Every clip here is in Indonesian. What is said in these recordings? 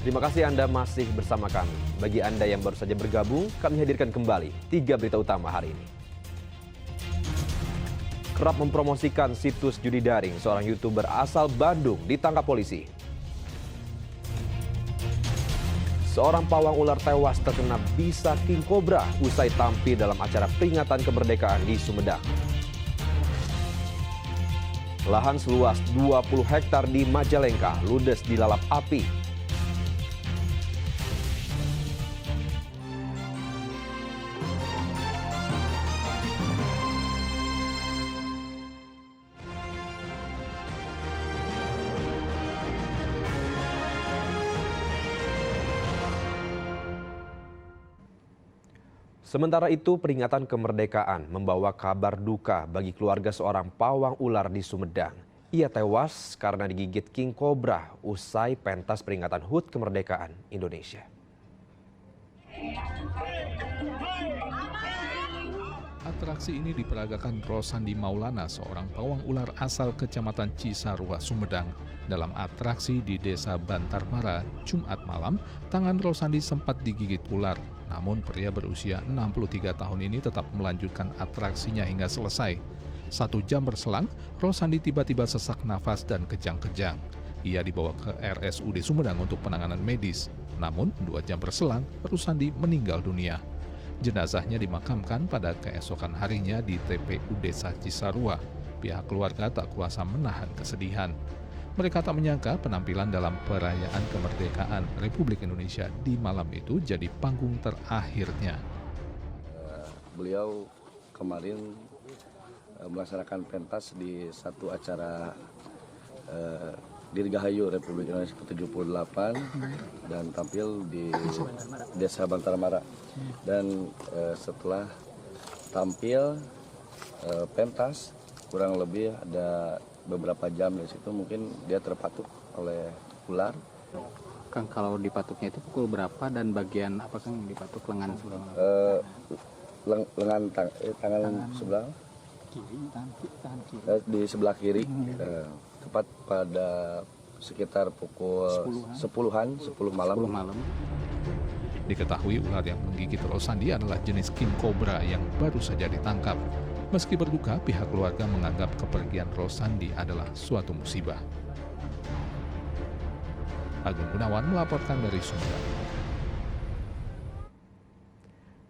Terima kasih Anda masih bersama kami. Bagi Anda yang baru saja bergabung, kami hadirkan kembali 3 berita utama hari ini. Kerap mempromosikan situs judi daring, seorang YouTuber asal Bandung ditangkap polisi. Seorang pawang ular tewas terkena bisa king cobra usai tampil dalam acara peringatan kemerdekaan di Sumedang. Lahan seluas 20 hektar di Majalengka ludes dilalap api. Sementara itu, peringatan kemerdekaan membawa kabar duka bagi keluarga seorang pawang ular di Sumedang. Ia tewas karena digigit king cobra usai pentas peringatan HUT kemerdekaan Indonesia. Atraksi ini diperagakan Rosandi Maulana, seorang pawang ular asal Kecamatan Cisarua, Sumedang. Dalam atraksi di Desa Bantarmara, Jumat malam, tangan Rosandi sempat digigit ular. Namun pria berusia 63 tahun ini tetap melanjutkan atraksinya hingga selesai. 1 jam berselang, Rosandi tiba-tiba sesak nafas dan kejang-kejang. Ia dibawa ke RSUD Sumedang untuk penanganan medis. Namun 2 jam berselang, Rosandi meninggal dunia. Jenazahnya dimakamkan pada keesokan harinya di TPU Desa Cisarua. Pihak keluarga tak kuasa menahan kesedihan. Mereka tak menyangka penampilan dalam perayaan kemerdekaan Republik Indonesia di malam itu jadi panggung terakhirnya. Beliau kemarin melaksanakan pentas di satu acara Dirgahayu Republik Indonesia ke-78 dan tampil di Desa Bantarmara. Dan setelah tampil pentas kurang lebih ada beberapa jam di situ mungkin dia terpatuk oleh ular. Kang, kalau dipatuknya itu pukul berapa dan bagian apa Kang yang dipatuk, lengan sebelah? Lengan tangan sebelah Kiri, tangan kiri. Di sebelah kiri, tepat pada sekitar pukul 10 malam. Diketahui ular yang menggigit Rosandi adalah jenis king cobra yang baru saja ditangkap. Meski berduka, pihak keluarga menganggap kepergian Rosandi adalah suatu musibah. Agung Gunawan melaporkan dari Sumedang.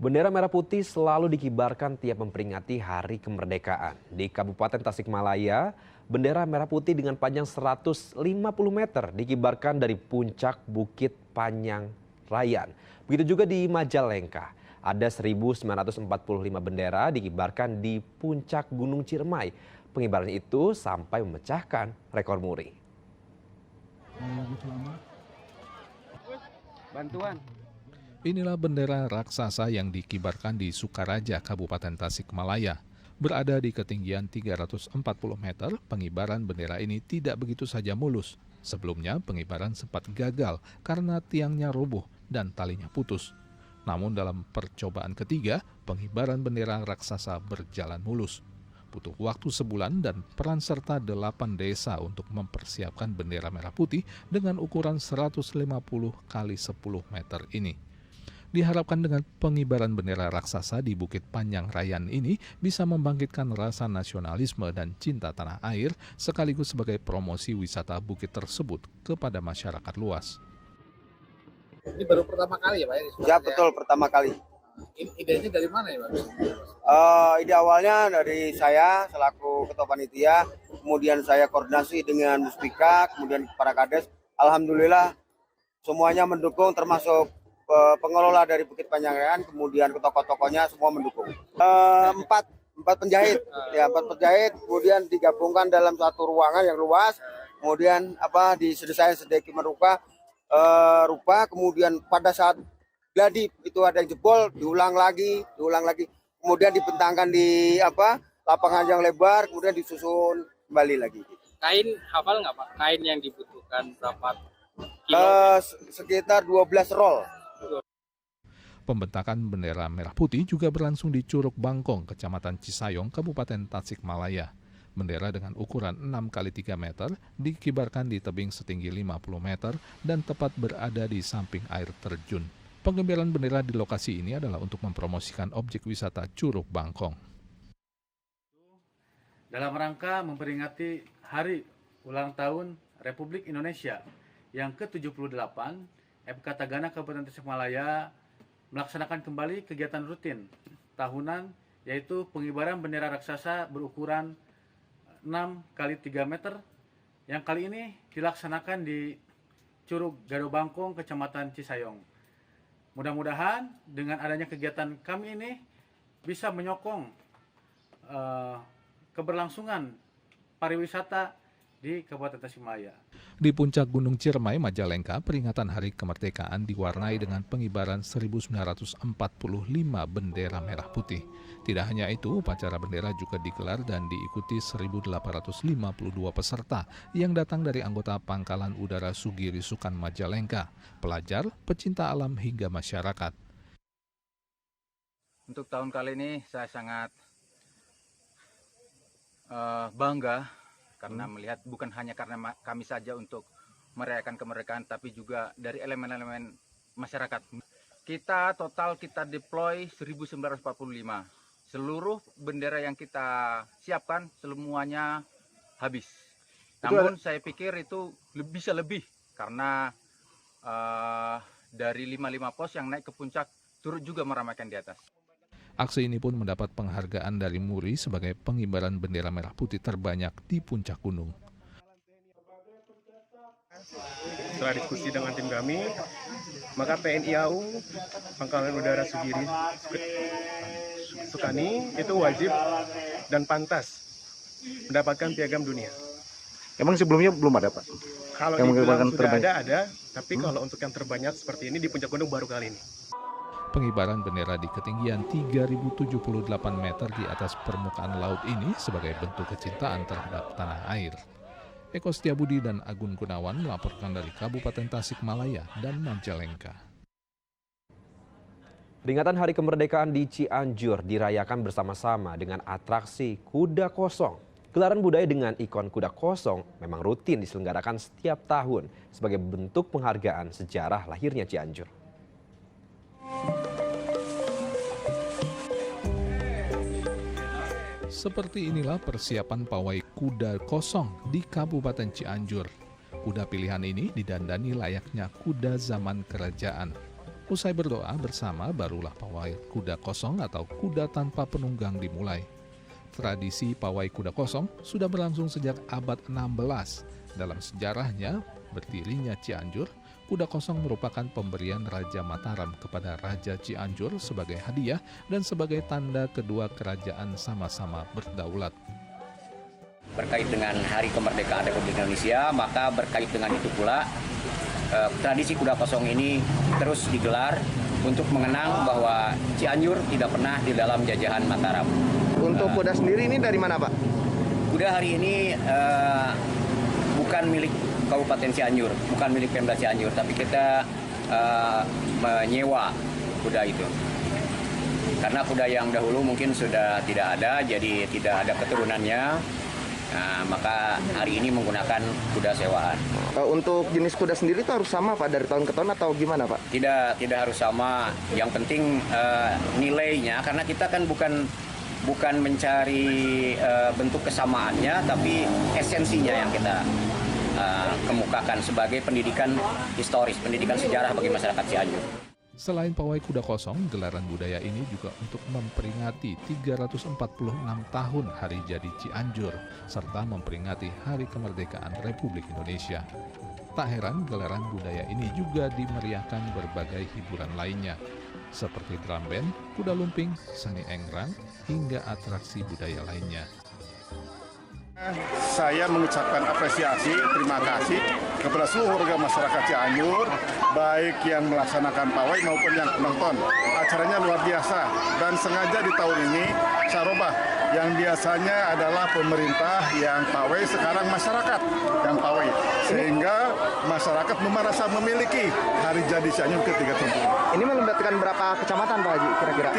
Bendera merah putih selalu dikibarkan tiap memperingati Hari Kemerdekaan. Di Kabupaten Tasikmalaya, bendera merah putih dengan panjang 150 meter dikibarkan dari puncak Bukit Panyang Rayan. Begitu juga di Majalengka. Ada 1.945 bendera dikibarkan di puncak Gunung Ciremai. Pengibaran itu sampai memecahkan rekor muri. Bantuan. Inilah bendera raksasa yang dikibarkan di Sukaraja, Kabupaten Tasikmalaya. Berada di ketinggian 340 meter, pengibaran bendera ini tidak begitu saja mulus. Sebelumnya, pengibaran sempat gagal karena tiangnya roboh dan talinya putus. Namun dalam percobaan ketiga, pengibaran bendera raksasa berjalan mulus. Butuh waktu sebulan dan peran serta 8 desa untuk mempersiapkan bendera merah putih dengan ukuran 150 kali 10 meter ini. Diharapkan dengan pengibaran bendera raksasa di Bukit Panyang Rayan ini bisa membangkitkan rasa nasionalisme dan cinta tanah air sekaligus sebagai promosi wisata bukit tersebut kepada masyarakat luas. Ini baru pertama kali ya Pak? Ya betul, pertama kali. Idenya dari mana ya Pak? Ide awalnya dari saya selaku Ketua Panitia, kemudian saya koordinasi dengan Muspika, kemudian para kades. Alhamdulillah semuanya mendukung, termasuk pengelola dari Bukit Panyang Rayan, kemudian tokoh-tokohnya semua mendukung. Empat penjahit, empat penjahit, kemudian digabungkan dalam satu ruangan yang luas, kemudian didesain sedemikian rupa, kemudian pada saat gladi itu ada yang jebol, diulang lagi, kemudian dibentangkan di lapangan yang lebar, kemudian disusun kembali lagi. Kain hafal nggak Pak? Kain yang dibutuhkan berapa kilo? Sekitar 12 roll. Pembentakan bendera merah putih juga berlangsung di Curug Bangkong, Kecamatan Cisayong, Kabupaten Tasikmalaya. Bendera dengan ukuran 6 x 3 meter dikibarkan di tebing setinggi 50 meter dan tepat berada di samping air terjun. Pengibaran bendera di lokasi ini adalah untuk mempromosikan objek wisata Curug Bangkong. Dalam rangka memperingati Hari Ulang Tahun Republik Indonesia yang ke-78, FK Tagana Kabupaten Tasikmalaya melaksanakan kembali kegiatan rutin tahunan, yaitu pengibaran bendera raksasa berukuran 6 x 3 meter yang kali ini dilaksanakan di Curug Gado Bangkong, Kecamatan Cisayong. Mudah-mudahan dengan adanya kegiatan kami ini bisa menyokong keberlangsungan pariwisata di Kabupaten Tasikmalaya. Di puncak Gunung Ciremai, Majalengka, peringatan Hari Kemerdekaan diwarnai dengan pengibaran 1945 bendera merah putih. Tidak hanya itu, upacara bendera juga digelar dan diikuti 1.852 peserta yang datang dari anggota Pangkalan Udara Sugiri Sukan Majalengka, pelajar, pecinta alam hingga masyarakat. Untuk tahun kali ini saya sangat bangga karena melihat bukan hanya karena kami saja untuk merayakan kemerdekaan, tapi juga dari elemen-elemen masyarakat. Kita deploy 1945. Seluruh bendera yang kita siapkan semuanya habis. Namun saya pikir itu bisa lebih karena dari 55 pos yang naik ke puncak turut juga meramaikan di atas. Aksi ini pun mendapat penghargaan dari MURI sebagai pengibaran bendera merah putih terbanyak di puncak gunung. Setelah diskusi dengan tim kami, maka TNI AU Pangkalan Udara Sugiri Sukani itu wajib dan pantas mendapatkan piagam dunia. Emang sebelumnya belum ada, Pak? Kalau dibilang sudah ada, tapi kalau untuk yang terbanyak seperti ini di puncak gunung baru kali ini. Pengibaran bendera di ketinggian 3.078 meter di atas permukaan laut ini sebagai bentuk kecintaan terhadap tanah air. Eko Setiabudi dan Agun Gunawan melaporkan dari Kabupaten Tasikmalaya dan Majalengka. Peringatan Hari Kemerdekaan di Cianjur dirayakan bersama-sama dengan atraksi kuda kosong. Gelaran budaya dengan ikon kuda kosong memang rutin diselenggarakan setiap tahun sebagai bentuk penghargaan sejarah lahirnya Cianjur. Seperti inilah persiapan pawai kuda kosong di Kabupaten Cianjur. Kuda pilihan ini didandani layaknya kuda zaman kerajaan. Usai berdoa bersama, barulah pawai kuda kosong atau kuda tanpa penunggang dimulai. Tradisi pawai kuda kosong sudah berlangsung sejak abad 16. Dalam sejarahnya, berdirinya Cianjur, kuda kosong merupakan pemberian Raja Mataram kepada Raja Cianjur sebagai hadiah dan sebagai tanda kedua kerajaan sama-sama berdaulat. Berkait dengan Hari Kemerdekaan Republik Indonesia, maka berkait dengan itu pula tradisi kuda kosong ini terus digelar untuk mengenang bahwa Cianjur tidak pernah di dalam jajahan Mataram. Untuk kuda sendiri ini dari mana, Pak? Kuda hari ini bukan milik Kabupaten Cianjur, bukan milik Pemda Cianjur, tapi kita menyewa kuda itu. Karena kuda yang dahulu mungkin sudah tidak ada, jadi tidak ada keturunannya, maka hari ini menggunakan kuda sewaan. Untuk jenis kuda sendiri itu harus sama, Pak, dari tahun ke tahun atau gimana, Pak? Tidak harus sama. Yang penting nilainya, karena kita kan bukan mencari bentuk kesamaannya, tapi esensinya yang kita kemukakan sebagai pendidikan historis, pendidikan sejarah bagi masyarakat Cianjur. Selain pawai kuda kosong, gelaran budaya ini juga untuk memperingati 346 tahun Hari Jadi Cianjur, serta memperingati Hari Kemerdekaan Republik Indonesia. Tak heran gelaran budaya ini juga dimeriahkan berbagai hiburan lainnya, seperti drum band, kuda lumping, seni engrang, hingga atraksi budaya lainnya. Saya mengucapkan apresiasi, terima kasih kepada seluruh warga masyarakat Cianjur, baik yang melaksanakan pawai maupun yang menonton. Acaranya luar biasa dan sengaja di tahun ini saya rubah. Yang biasanya adalah pemerintah yang pawai, sekarang masyarakat yang pawai. Sehingga masyarakat merasa memiliki Hari Jadi Cianjur ke-37. Ini melibatkan berapa kecamatan, Pak Haji, kira-kira?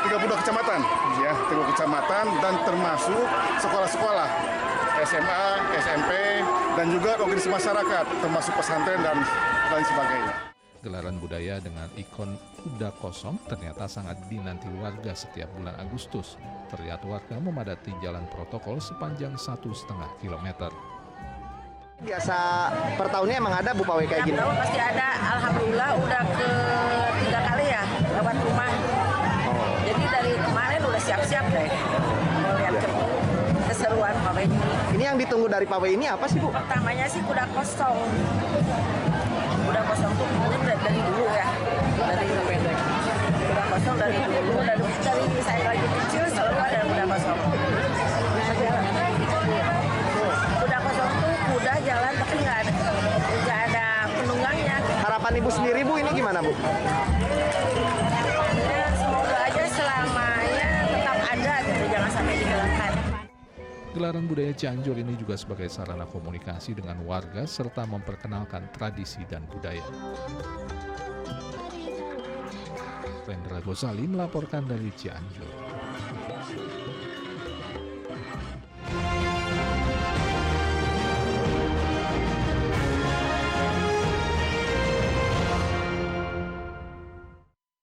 32 kecamatan, ya, 32 kecamatan dan termasuk sekolah-sekolah SMA, SMP, dan juga organisasi masyarakat, termasuk pesantren dan lain sebagainya. Gelaran budaya dengan ikon kuda kosong ternyata sangat dinanti warga setiap bulan Agustus. Terlihat warga memadati jalan protokol sepanjang 1,5 kilometer. Biasa per tahunnya emang ada Bu Pawai kayak gini? Tahun pasti ada, alhamdulillah udah ke 3 kali ya lewat rumah. Jadi dari kemarin udah siap-siap deh. Mau lihat keseruan pawai ini. Ini yang ditunggu dari pawai ini apa sih Bu? Pertamanya sih kuda kosong. Kuda kosong tuh mungkin dari dulu ya. Kuda kosong dari dulu, dari saya lagi kecil selalu ada kuda kosong. Kuda kosong tuh kuda jalan tapi nggak ada penunggangnya. Harapan Ibu sendiri Bu ini gimana Bu? Ya, semoga aja selamanya tetap ada gitu, jangan sampai dihilangkan. Gelaran budaya Cianjur ini juga sebagai sarana komunikasi dengan warga serta memperkenalkan tradisi dan budaya. Rendra Gosali melaporkan dari Cianjur.